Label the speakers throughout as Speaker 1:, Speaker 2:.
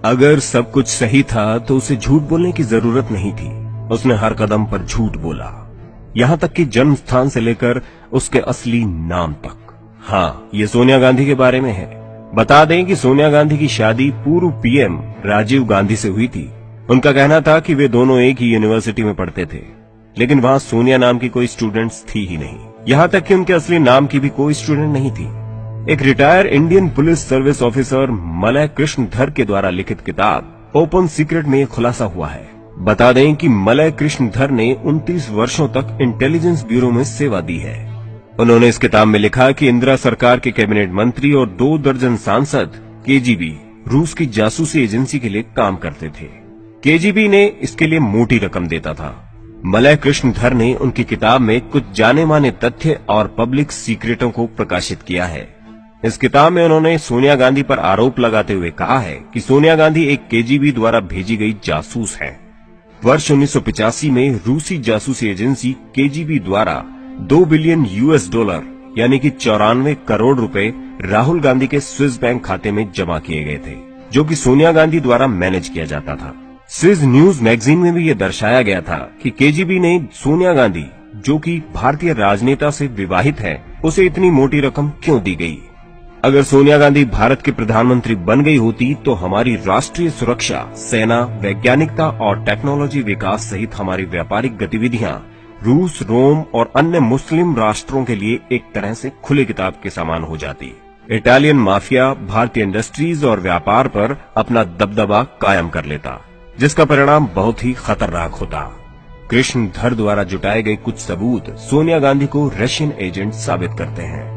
Speaker 1: अगर सब कुछ सही था तो उसे झूठ बोलने की जरूरत नहीं थी। उसने हर कदम पर झूठ बोला, यहाँ तक कि जन्म स्थान से लेकर उसके असली नाम तक। हाँ, ये सोनिया गांधी के बारे में है। बता दें कि सोनिया गांधी की शादी पूर्व पीएम राजीव गांधी से हुई थी। उनका कहना था कि वे दोनों एक ही यूनिवर्सिटी में पढ़ते थे, लेकिन वहां सोनिया नाम की कोई स्टूडेंट्स थी ही नहीं। यहाँ तक कि उनके असली नाम की भी कोई स्टूडेंट नहीं थी। एक retire Indian police service officer Malay Krishnadhar के द्वारा लिखित किताब ओपन सीक्रेट में खुलासा हुआ है। बता दें कि मलय कृष्णधर ने 29 वर्षों तक इंटेलिजेंस ब्यूरो में सेवा दी है। उन्होंने इस किताब में लिखा कि इंदिरा सरकार के कैबिनेट मंत्री और 2 दर्जन सांसद केजीबी रूस की जासूसी एजेंसी के लिए काम करते थे। केजीबी ने इसके लिए मोटी रकम देता था। मलय कृष्णधर ने उनकी किताब में कुछ जाने माने तथ्य और पब्लिक सीक्रेटों को प्रकाशित किया है। इस किताब में उन्होंने सोनिया गांधी पर आरोप लगाते हुए कहा है कि सोनिया गांधी एक केजीबी द्वारा भेजी गई जासूस है। वर्ष 1985 में रूसी जासूसी एजेंसी केजीबी द्वारा 2 बिलियन यूएस डॉलर यानी कि 94 करोड़ रुपए राहुल गांधी के स्विस बैंक खाते में जमा किए गए थे, जो कि सोनिया गांधी द्वारा मैनेज किया जाता था। स्विस न्यूज मैगजीन में भी यह दर्शाया गया था कि केजीबी ने सोनिया गांधी, जो कि भारतीय राजनेता से विवाहित है, उसे इतनी मोटी रकम क्यों दी गई। अगर सोनिया गांधी भारत की प्रधानमंत्री बन गई होती तो हमारी राष्ट्रीय सुरक्षा, सेना, वैज्ञानिकता और टेक्नोलॉजी विकास सहित हमारी व्यापारिक गतिविधियां रूस, रोम और अन्य मुस्लिम राष्ट्रों के लिए एक तरह से खुली किताब के समान हो जाती। इटालियन माफिया भारतीय इंडस्ट्रीज और व्यापार पर अपना दबदबा कायम कर लेता, जिसका परिणाम बहुत ही खतरनाक होता। कृष्णधर द्वारा जुटाए गए कुछ सबूत सोनिया गांधी को रशियन एजेंट साबित करते हैं।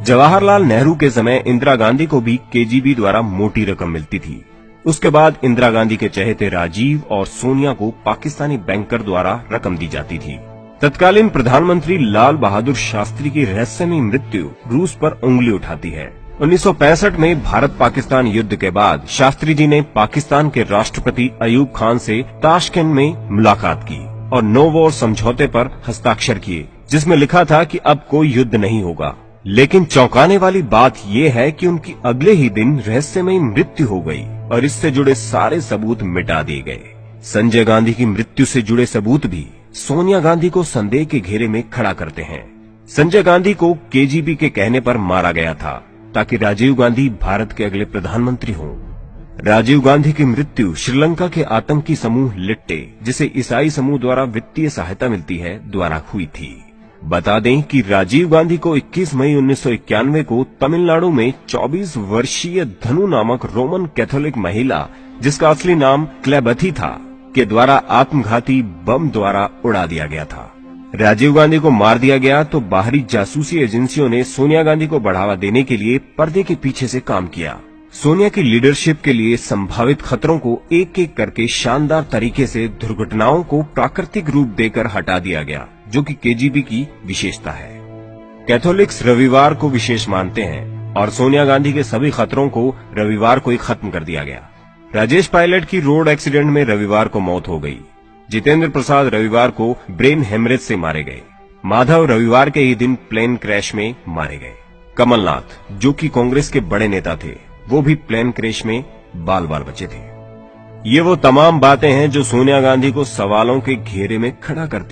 Speaker 1: जवाहरलाल नेहरू के समय इंदिरा गांधी को भी केजीबी द्वारा मोटी रकम मिलती थी। उसके बाद इंदिरा गांधी के चहेते राजीव और सोनिया को पाकिस्तानी बैंकर द्वारा रकम दी जाती थी। तत्कालीन प्रधानमंत्री लाल बहादुर शास्त्री की रहस्यमयी मृत्यु रूस पर उंगली उठाती है। 1965 में भारत पाकिस्तान युद्ध के बाद शास्त्री जी ने पाकिस्तान के राष्ट्रपति अयूब खान से ताशकंद में मुलाकात की और नो वॉर समझौते पर हस्ताक्षर किए, जिसमें लिखा था कि अब कोई युद्ध नहीं होगा। लेकिन चौंकाने वाली बात यह है कि उनकी अगले ही दिन रहस्यमयी मृत्यु हो गई और इससे जुड़े सारे सबूत मिटा दिए गए। संजय गांधी की मृत्यु से जुड़े सबूत भी सोनिया गांधी को संदेह के घेरे में खड़ा करते हैं। संजय गांधी को केजीबी के कहने पर मारा गया था ताकि राजीव गांधी भारत के अगले प्रधानमंत्री हों। राजीव गांधी की मृत्यु श्रीलंका के आतंकी समूह लिट्टे, जिसे ईसाई समूह द्वारा वित्तीय सहायता मिलती है, द्वारा हुई थी। बता दें कि राजीव गांधी को 21 मई 1991 को तमिलनाडु में 24 वर्षीय धनु नामक रोमन कैथोलिक महिला, जिसका असली नाम क्लेबथी था, के द्वारा आत्मघाती बम द्वारा उड़ा दिया गया था। राजीव गांधी को मार दिया गया तो बाहरी जासूसी एजेंसियों ने सोनिया गांधी को बढ़ावा देने के लिए पर्दे के पीछे से काम किया। सोनिया की लीडरशिप के लिए संभावित खतरों को एक एक करके शानदार तरीके से दुर्घटनाओं को प्राकृतिक रूप देकर हटा दिया गया, जो कि केजीबी की विशेषता है। कैथोलिक्स रविवार को विशेष मानते हैं और सोनिया गांधी के सभी खतरों को रविवार को ही खत्म कर दिया गया। राजेश पायलट की रोड एक्सीडेंट में रविवार को मौत हो गई। जितेंद्र प्रसाद रविवार को ब्रेन हेमरेज से मारे गए। माधव रविवार के ही दिन प्लेन क्रैश में मारे गए। कमलनाथ, जो कि कांग्रेस के बड़े नेता थे, वो भी प्लेन क्रैश में बाल बाल बचे थे। ये वो तमाम बातें हैं जो सोनिया गांधी को सवालों के घेरे में खड़ा करती